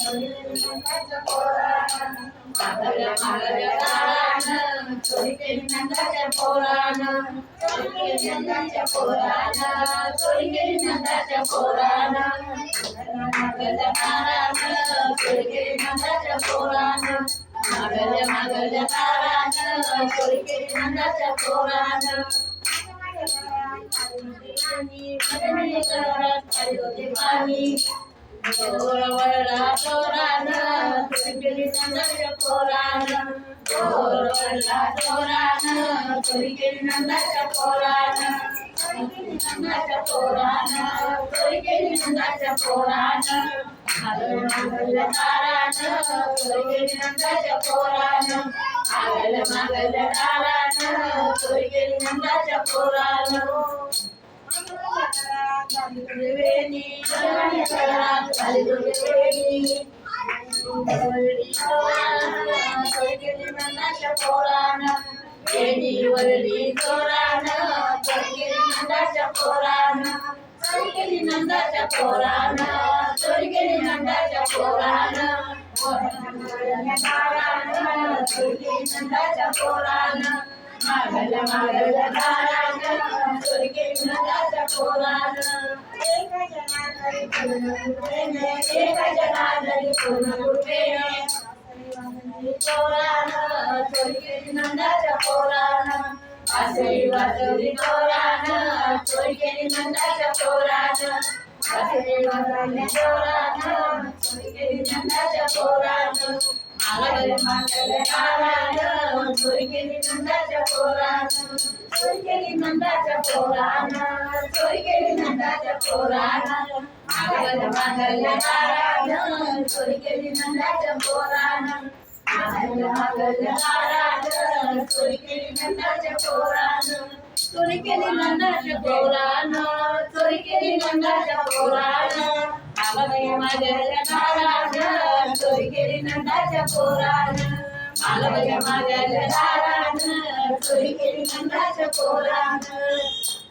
नंदाच्या पोरानं मागल्या मागल्या दारानं चोरी केली नंदाच्या पोरानं चोरी केली नंदाच्या पोरानं चोरी केली नंदाच्या पोरानं मागल्या दारानं चोरी केली नंदाच्या पोरानं मागल्या मागल्या दारानं चोरी केली नंदाच्या पोरानं पाणी वरला चोरानं चोरी केली नंदाच्या पोरानं वरला चोरानं चोरी केली नंदाच्या पोरानं नंदाच्या पोरानं चोरी केली नंदाच्या पोरानं मागल्या दारानं चोरी केली नंदाच्या पोरानं मागल्या दारानं चोरी केली नंदाच्या पोरानं वेणी खाली वेणी चोरी केली नंदाच्या पोरानं वेणी वरली चोरानं चोरी केली नंदाच्या पोरानं चोरी केली नंदाच्या पोरानं चोरी केली नंदाच्या पोरानं चोरी केली नंदाच्या पोरानं मागल्या मागल्या दारानं चोरी केली नंदाच्या पोरानं एका जनाधारी पूर्ण गुरुवेने चोरानं चोरी केली नंदाच्या पोरानं वासळी वाजवली चोरानं चोरी केली नंदाच्या पोरानं वासळी वाजवली चोरानं चोरी केली नंदाच्या पोरानं मागल्या दारानं चोरी केली नंदाच्या पोरानं चोरी केली नंदाच्या पोरानं चोरी केली नंदाच्या पोरानं मागल्या दारानं चोरी केली नंदाच्या पोरानं मागल्या दारानं चोरी केली नंदाच्या पोरानं चोरी केली नंदाच्या पोरानं चोरी केली नंदाच्या पोरानं मागल्या दारानं चोरी केली नंदाच्या पोरानं मागल्या दारानं चोरी केली नंदाच्या पोरानं